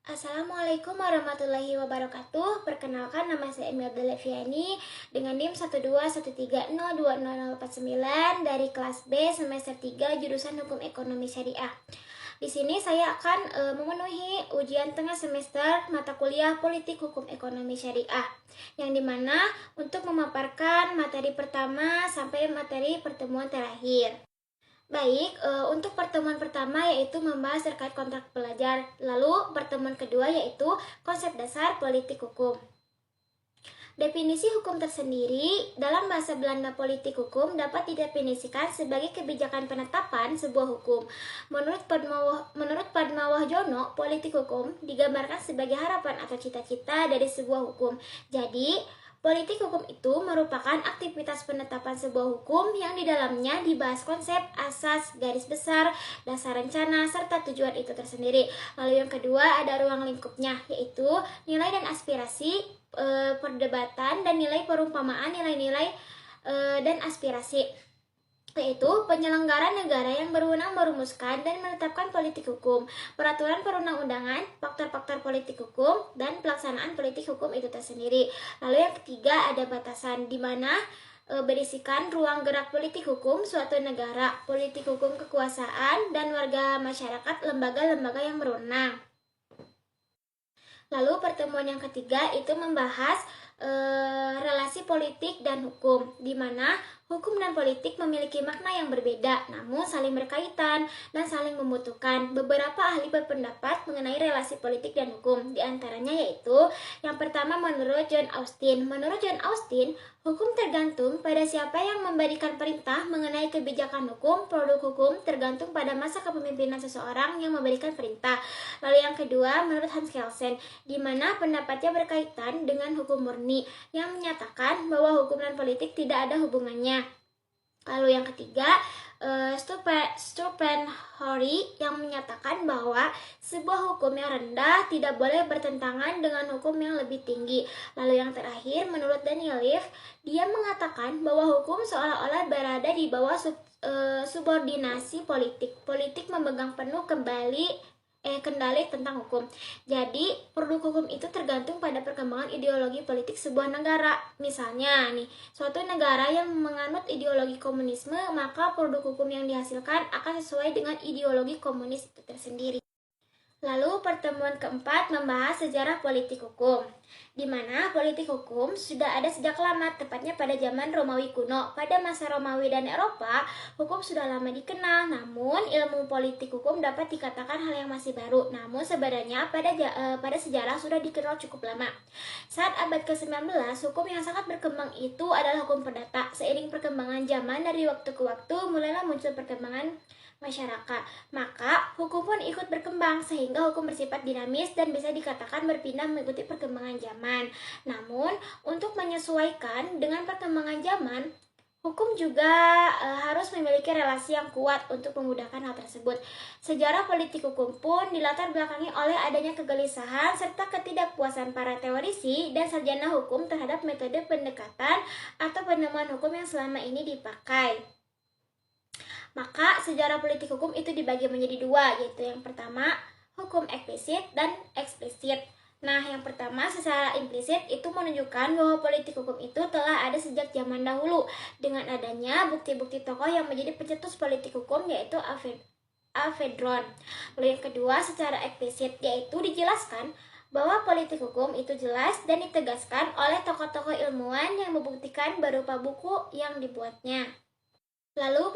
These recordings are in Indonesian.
Assalamualaikum warahmatullahi wabarakatuh. Perkenalkan, nama saya Imelda Leviani dengan NIM 121302049 dari kelas B semester 3 jurusan Hukum Ekonomi Syariah. Di sini saya akan memenuhi ujian tengah semester mata kuliah Politik Hukum Ekonomi Syariah, yang dimana untuk memaparkan materi pertama sampai materi pertemuan terakhir. Baik, untuk pertemuan pertama yaitu membahas terkait kontrak pelajar. Lalu pertemuan kedua yaitu konsep dasar politik hukum. Definisi hukum tersendiri dalam bahasa Belanda, politik hukum dapat didefinisikan sebagai kebijakan penetapan sebuah hukum. Menurut Padmawah Jono, politik hukum digambarkan sebagai harapan atau cita-cita dari sebuah hukum. Jadi, politik hukum itu merupakan aktivitas penetapan sebuah hukum yang di dalamnya dibahas konsep, asas, garis besar, dasar rencana, serta tujuan itu tersendiri. Lalu yang kedua ada ruang lingkupnya, yaitu nilai dan aspirasi, perdebatan, dan nilai perumpamaan nilai-nilai dan aspirasi, yaitu penyelenggara negara yang berwenang merumuskan dan menetapkan politik hukum, peraturan perundang-undangan, faktor-faktor politik hukum, dan pelaksanaan politik hukum itu tersendiri. Lalu yang ketiga ada batasan, di mana berisikan ruang gerak politik hukum suatu negara, politik hukum kekuasaan, dan warga masyarakat, lembaga-lembaga yang berwenang. Lalu pertemuan yang ketiga itu membahas relasi politik dan hukum, di mana hukum dan politik memiliki makna yang berbeda, namun saling berkaitan dan saling membutuhkan. Beberapa ahli berpendapat mengenai relasi politik dan hukum, di antaranya yaitu yang pertama menurut John Austin. Menurut John Austin, hukum tergantung pada siapa yang memberikan perintah mengenai kebijakan hukum. Produk hukum tergantung pada masa kepemimpinan seseorang yang memberikan perintah. Lalu yang kedua menurut Hans Kelsen, di mana pendapatnya berkaitan dengan hukum murni, yang menyatakan bahwa hukum dan politik tidak ada hubungannya. Lalu yang ketiga, Stupenhori, yang menyatakan bahwa sebuah hukum yang rendah tidak boleh bertentangan dengan hukum yang lebih tinggi. Lalu yang terakhir, menurut Daniel Leaf, dia mengatakan bahwa hukum seolah-olah berada di bawah subordinasi politik. Politik memegang penuh kendali tentang hukum. Jadi, produk hukum itu tergantung pada perkembangan ideologi politik sebuah negara. Misalnya nih, suatu negara yang menganut ideologi komunisme, maka produk hukum yang dihasilkan akan sesuai dengan ideologi komunis itu tersendiri. Lalu pertemuan keempat membahas sejarah politik hukum, di mana politik hukum sudah ada sejak lama, tepatnya pada zaman Romawi kuno. Pada masa Romawi dan Eropa, hukum sudah lama dikenal, namun ilmu politik hukum dapat dikatakan hal yang masih baru. Namun sebenarnya pada sejarah sudah dikenal cukup lama. Saat abad ke-19, hukum yang sangat berkembang itu adalah hukum perdata. Seiring perkembangan zaman, dari waktu ke waktu mulailah muncul perkembangan masyarakat, maka hukum pun ikut berkembang sehingga hukum bersifat dinamis dan bisa dikatakan berpindah mengikuti perkembangan zaman. Namun, untuk menyesuaikan dengan perkembangan zaman, hukum juga harus memiliki relasi yang kuat untuk memudahkan hal tersebut. Sejarah politik hukum pun dilatar belakangi oleh adanya kegelisahan serta ketidakpuasan para teorisi dan sarjana hukum terhadap metode pendekatan atau penemuan hukum yang selama ini dipakai. Maka sejarah politik hukum itu dibagi menjadi dua, yaitu yang pertama hukum implisit dan eksplisit. Nah, yang pertama secara implisit itu menunjukkan bahwa politik hukum itu telah ada sejak zaman dahulu dengan adanya bukti-bukti tokoh yang menjadi pencetus politik hukum, yaitu Avedron. Lalu yang kedua secara eksplisit, yaitu dijelaskan bahwa politik hukum itu jelas dan ditegaskan oleh tokoh-tokoh ilmuwan yang membuktikan berupa buku yang dibuatnya. Lalu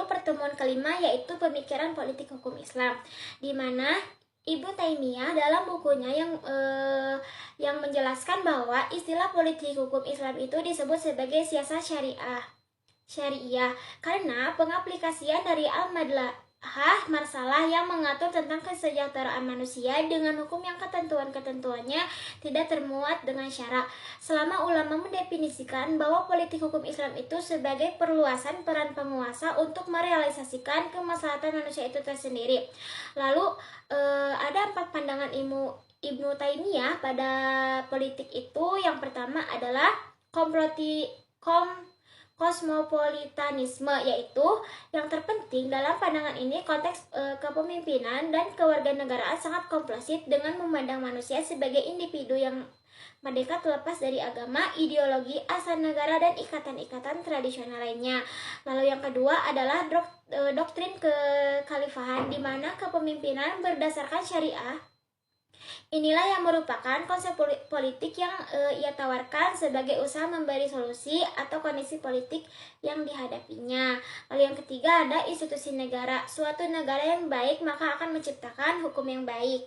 pertemuan kelima yaitu pemikiran politik hukum Islam, di mana Ibnu Taimiyah dalam bukunya yang menjelaskan bahwa istilah politik hukum Islam itu disebut sebagai siasat syariah karena pengaplikasian dari Marsalah yang mengatur tentang kesejahteraan manusia dengan hukum yang ketentuannya tidak termuat dengan syarak. Selama ulama mendefinisikan bahwa politik hukum Islam itu sebagai perluasan peran penguasa untuk merealisasikan kemaslahatan manusia itu tersendiri. Lalu ada 4 pandangan Ibnu Taimiyah pada politik itu. Yang pertama adalah kosmopolitanisme, yaitu yang terpenting dalam pandangan ini konteks kepemimpinan dan kewarganegaraan sangat komplesif dengan memandang manusia sebagai individu yang merdeka terlepas dari agama, ideologi, asal negara, dan ikatan-ikatan tradisional lainnya. Lalu yang kedua adalah doktrin kekhalifahan, di mana kepemimpinan berdasarkan syariah. Inilah yang merupakan konsep politik yang ia tawarkan sebagai usaha memberi solusi atau kondisi politik yang dihadapinya. Lalu yang ketiga ada institusi negara. Suatu negara yang baik maka akan menciptakan hukum yang baik.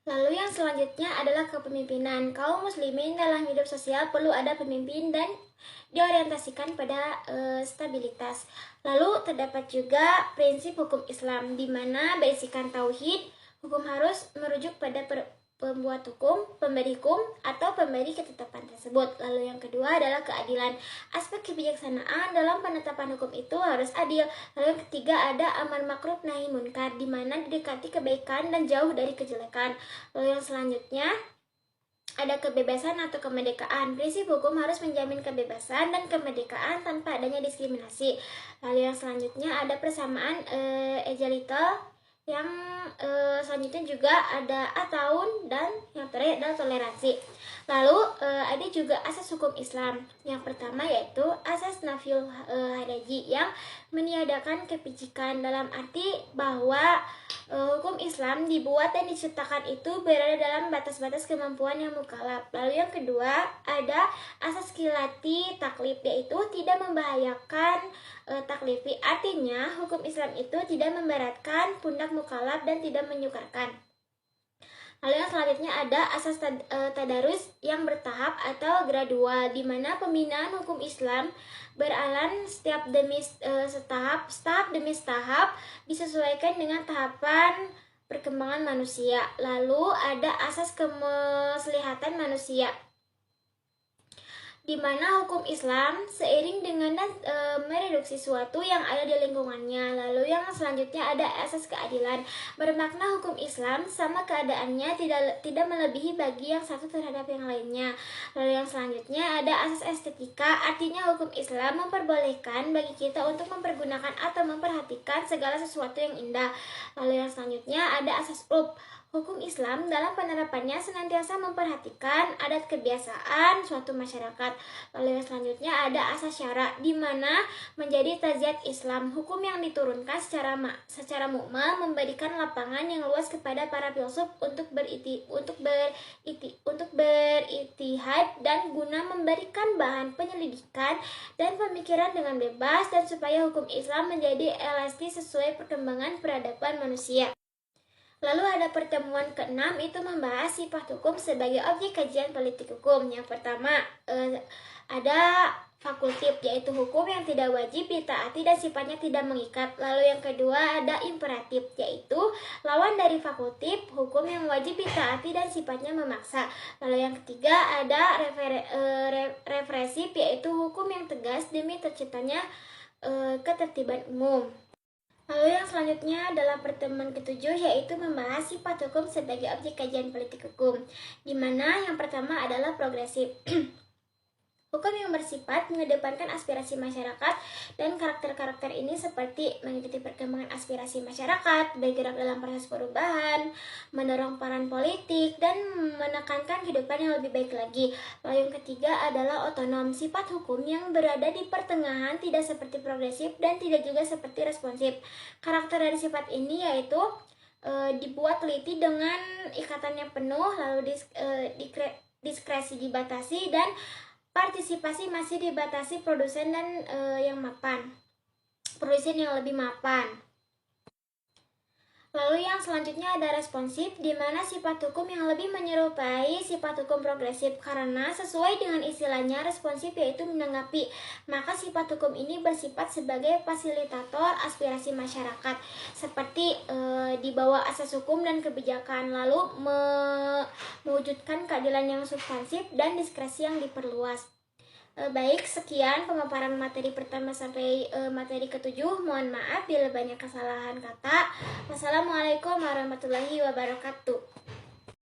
Lalu yang selanjutnya adalah kepemimpinan. Kaum muslimin dalam hidup sosial perlu ada pemimpin dan diorientasikan pada stabilitas. Lalu terdapat juga prinsip hukum Islam, di mana berisikan tauhid. Hukum harus merujuk pada pembuat hukum, pemberi hukum, atau pemberi ketetapan tersebut. Lalu yang kedua adalah keadilan. Aspek kebijaksanaan dalam penetapan hukum itu harus adil. Lalu yang ketiga ada amar makruf nahi munkar, di mana didekati kebaikan dan jauh dari kejelekan. Lalu yang selanjutnya ada kebebasan atau kemerdekaan. Prinsip hukum harus menjamin kebebasan dan kemerdekaan tanpa adanya diskriminasi. Lalu yang selanjutnya ada persamaan egaliter. Yang selanjutnya juga ada ataun, dan yang terakhir adalah toleransi. Lalu ada juga asas hukum Islam. Yang pertama yaitu asas nafyul haraji, yang meniadakan kepicikan, dalam arti bahwa hukum Islam dibuat dan diciptakan itu berada dalam batas-batas kemampuan yang mukallaf. Lalu yang kedua ada asas kilati taklif, yaitu tidak membahayakan taklifi. Artinya hukum Islam itu tidak memberatkan pundak mukallaf dan tidak menyukarkan. Lalu yang selanjutnya ada asas tadarus yang bertahap atau gradual, di mana pembinaan hukum Islam beralan setiap tahap demi tahap disesuaikan dengan tahapan perkembangan manusia. Lalu ada asas kemaslihatan manusia, di mana hukum Islam seiring dengan mereduksi suatu yang ada di lingkungannya. Lalu yang selanjutnya ada asas keadilan, bermakna hukum Islam sama keadaannya, tidak melebihi bagi yang satu terhadap yang lainnya. Lalu yang selanjutnya ada asas estetika, artinya hukum Islam memperbolehkan bagi kita untuk mempergunakan atau memperhatikan segala sesuatu yang indah. Lalu yang selanjutnya ada asas urf. Hukum Islam dalam penerapannya senantiasa memperhatikan adat kebiasaan suatu masyarakat. Lalu yang selanjutnya ada asas syara, di mana menjadi taziat Islam, hukum yang diturunkan secara mukmal, memberikan lapangan yang luas kepada para filsuf untuk beritihad dan guna memberikan bahan penyelidikan dan pemikiran dengan bebas, dan supaya hukum Islam menjadi elastis sesuai perkembangan peradaban manusia. Lalu ada pertemuan ke-6, itu membahas sifat hukum sebagai objek kajian politik hukum. Yang pertama ada fakultatif, yaitu hukum yang tidak wajib ditaati dan sifatnya tidak mengikat. Lalu yang kedua ada imperatif, yaitu lawan dari fakultatif, hukum yang wajib ditaati dan sifatnya memaksa. Lalu yang ketiga ada represif, yaitu hukum yang tegas demi terciptanya ketertiban umum. Lalu yang selanjutnya adalah pertemuan ke-7, yaitu membahas sifat hukum sebagai objek kajian politik hukum, di mana yang pertama adalah progresif. Hukum yang bersifat mengedepankan aspirasi masyarakat, dan karakter-karakter ini seperti mengikuti perkembangan aspirasi masyarakat, bergerak dalam proses perubahan, mendorong peran politik, dan menekankan kehidupan yang lebih baik lagi. Lalu yang ketiga adalah otonom, sifat hukum yang berada di pertengahan, tidak seperti progresif dan tidak juga seperti responsif. Karakter dari sifat ini yaitu dibuat teliti dengan ikatan yang penuh, lalu diskresi dibatasi, dan partisipasi masih dibatasi produsen dan produsen yang lebih mapan. Lalu yang selanjutnya ada responsif, di mana sifat hukum yang lebih menyerupai sifat hukum progresif, karena sesuai dengan istilahnya responsif yaitu menanggapi. Maka sifat hukum ini bersifat sebagai fasilitator aspirasi masyarakat, seperti di bawah asas hukum dan kebijakan, lalu mewujudkan keadilan yang substansif dan diskresi yang diperluas. Baik, sekian pemaparan materi pertama sampai materi ke-7. Mohon maaf bila banyak kesalahan kata. Wassalamualaikum warahmatullahi wabarakatuh.